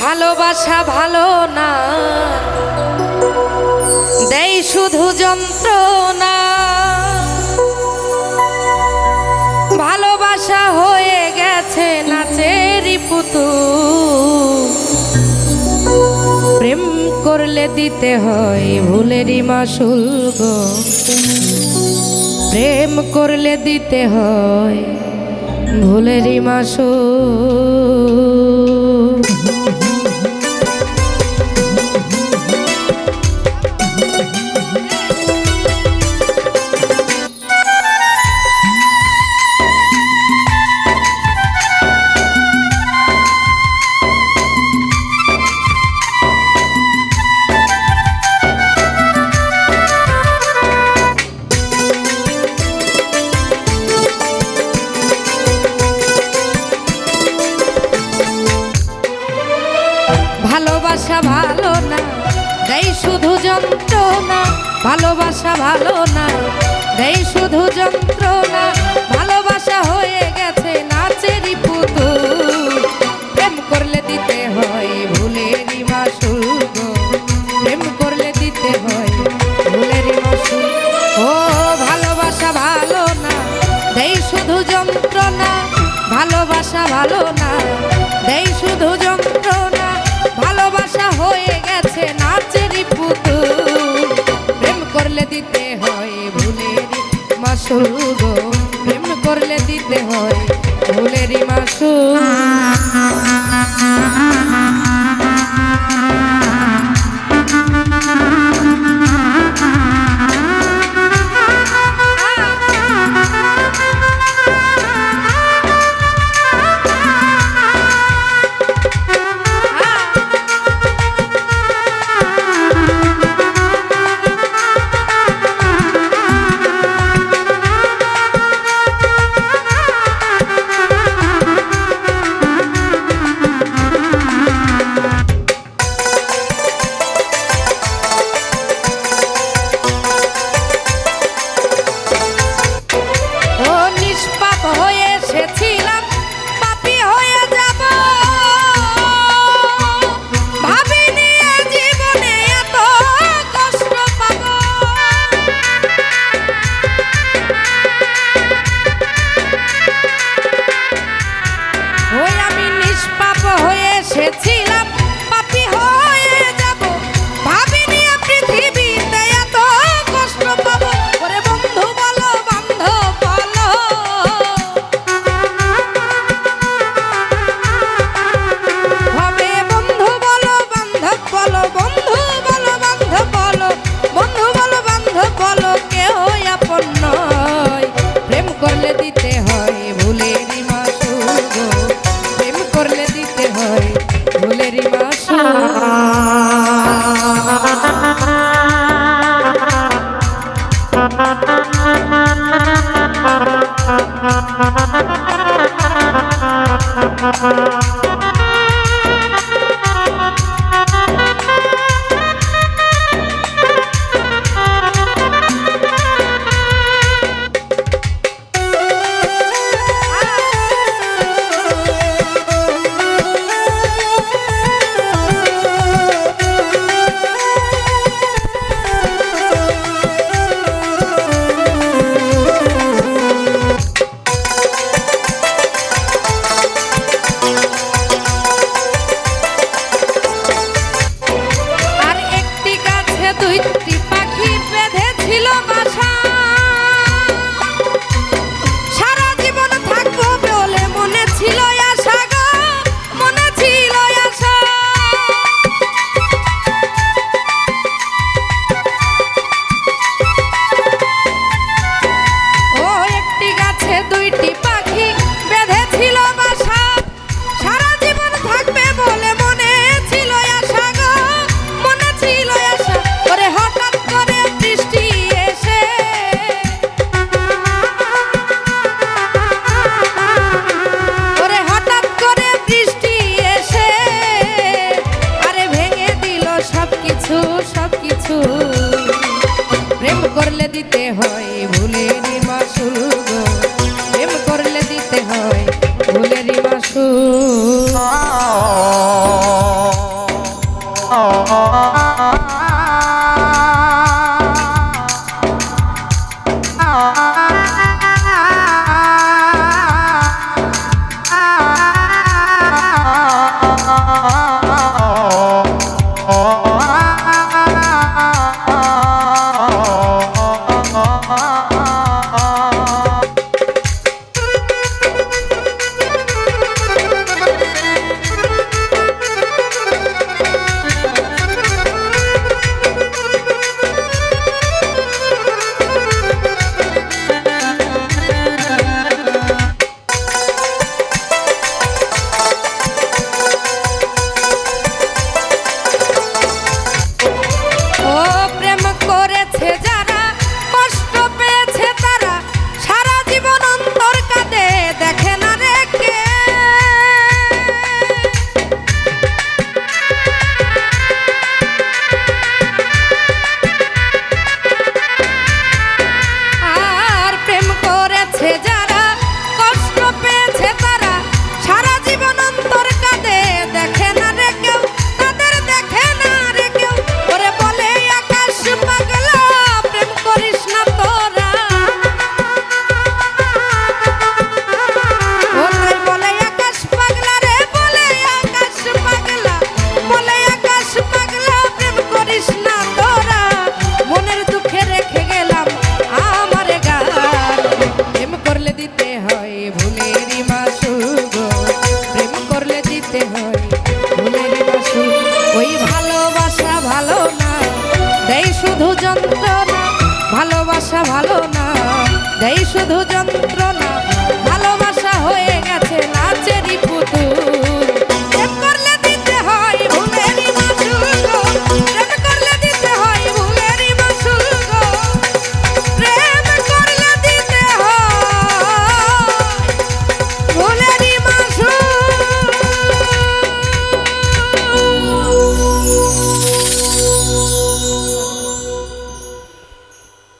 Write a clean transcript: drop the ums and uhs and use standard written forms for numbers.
ভালোবাসা ভালো না, দেয় শুধু যন্ত্রণা। ভালোবাসা হয়ে গেছে নাচেরই পুতুল, প্রেম করলে দিতে হয় ভুলেরই মাসুল গো। প্রেম করলে দিতে হয় ভুলেরই মাসুল। ভালোবাসা ভালো না, দেয় শুধু যন্ত্রণা। ভালোবাসা ভালো না, দেয় শুধু যন্ত্রণা। ভালোবাসা হয়ে গেছে নাচেরই পুতুল, প্রেম করলে দিতে হয় ভুলেরই মাসুল গো। প্রেম করলে দিতে হয় ভুলেরই মাসুল। ও ভালোবাসা ভালো না, দেয় শুধু যন্ত্রণা। ভালোবাসা ভালো না, দেয় শুধু যন্ত্রণা। ভালোবাসা হয়ে গেছে নাচেরই পুতুল, প্রেম করলে দিতে হয় ভুলেরই মাসুল গো। প্রেম করলে দিতে হয় ভুলেরই মাসুল। এসেছিলাম পাপী হয়ে যাব, ভাবিনি পৃথিবীতে এত কষ্ট পাবো। ওরে বন্ধু বলো বান্ধব বলো, হবে বন্ধু বলো বান্ধব বলো, বন্ধু বলো বান্ধব বলো, বন্ধু বলো বান্ধব বলো, কেউ আপন নয়। প্রেম করলে দিতে হয় ভুলেরই মাসুল গো। প্রেম করলে দিতে হয় ভুলেরই মাসুল। দুইটি পাখি বেঁধেছিল বাসা, সারা জীবন থাকবো বলে মনে ছিল আশা গো, মনে ছিল আশা। ও একটি গাছে দুইটি পাখি বেঁধেছিল বাসা, সারা জীবন থাকবে বলে মনে ছিল আশা গো, মনে ছিল আশা। ওরে হঠাৎ করে বৃষ্টি এসে ওরে হঠাৎ করে বৃষ্টি এসে আরে ভেঙে দিল সবকিছু সবকিছু। প্রেম করলে দিতে হয় ভুলেরই মাসুল গো। প্রেম করলে দিতে হয় ভুলেরই মাসুল। সাধুজন